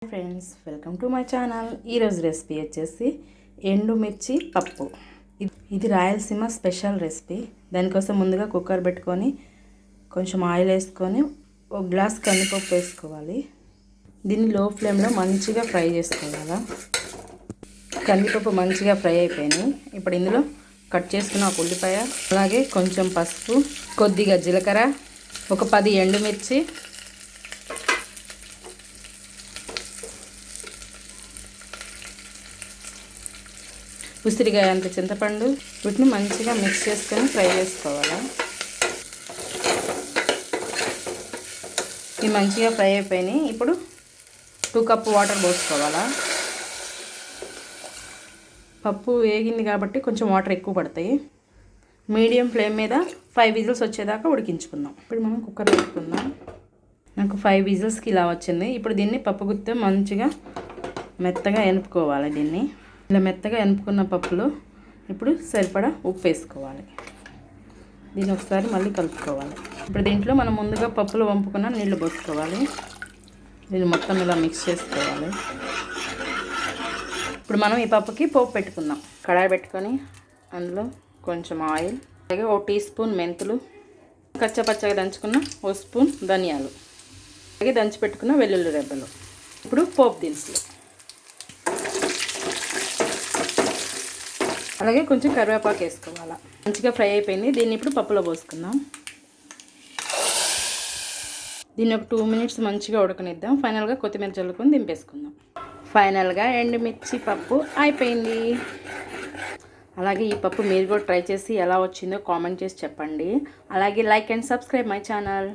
Friends, welcome to my channel. ఈరోజు recipe వచ్చేసి ఎండుమిర్చి పప్పు. ఇది రాయలసీమ స్పెషల్ రెసిపీ. దానికోసం ముందుగా కుక్కర్ పెట్టుకొని కొంచెం ఆయిల్ వేసుకొని ఒక గ్లాస్ కందిపప్పు వేసుకోవాలి. దీన్ని లో ఫ్లేమ్లో మంచిగా ఫ్రై చేసుకోవాలి. కందిపప్పు మంచిగా ఫ్రై అయిపోయినాయి. ఇప్పుడు ఇందులో కట్ చేసుకున్న ఒక ఉల్లిపాయ, అలాగే కొంచెం పసుపు, కొద్దిగా జీలకర్ర, ఒక 10 ఎండుమిర్చి, ఉసిరికాయ అంత చింతపండు, వీటిని మంచిగా మిక్స్ చేసుకొని ఫ్రై చేసుకోవాలి. ఇవి మంచిగా ఫ్రై అయిపోయినాయి. ఇప్పుడు 2 కప్పు వాటర్ పోసుకోవాలా. పప్పు వేగింది కాబట్టి కొంచెం వాటర్ ఎక్కువ పడతాయి. మీడియం ఫ్లేమ్ మీద 5 విజిల్స్ వచ్చేదాకా ఉడికించుకుందాం. ఇప్పుడు మనం కుక్కర్ పెట్టుకుందాం. నాకు 5 విజిల్స్కి ఇలా వచ్చింది. ఇప్పుడు దీన్ని పప్పు గుత్తి మంచిగా మెత్తగా ఎనుపుకోవాలి. దీన్ని ఇలా మెత్తగా ఎనుపుకున్న పప్పులో ఇప్పుడు సరిపడా ఉప్పు వేసుకోవాలి. దీన్ని ఒకసారి మళ్ళీ కలుపుకోవాలి. ఇప్పుడు దీంట్లో మనం ముందుగా పప్పులో వంపుకున్న నీళ్లు పోసుకోవాలి. దీన్ని మొత్తం ఇలా మిక్స్ చేసుకోవాలి. ఇప్పుడు మనం ఈ పప్పుకి పోపు పెట్టుకుందాం. కడాయి పెట్టుకొని అందులో కొంచెం ఆయిల్, అలాగే 1 టీ స్పూన్ మెంతులు, కచ్చపచ్చగా దంచుకున్న 1 స్పూన్ ధనియాలు, అలాగే దంచి పెట్టుకున్న వెల్లుల్లి రెబ్బలు. ఇప్పుడు పోపు దినుసులు, అలాగే కొంచెం కరివేపాకు వేసుకోవాలి. మంచిగా ఫ్రై అయిపోయింది. దీన్ని ఇప్పుడు పప్పులో పోసుకుందాం. దీన్ని ఒక 2 మినిట్స్ మంచిగా ఉడకనిద్దాం. ఫైనల్గా కొత్తిమీర చల్లుకొని దింపేసుకుందాం. ఫైనల్గా ఎండుమిర్చి పప్పు అయిపోయింది. అలాగే ఈ పప్పు మీరు కూడా ట్రై చేసి ఎలా వచ్చిందో కామెంట్ చేసి చెప్పండి. అలాగే like and subscribe my channel.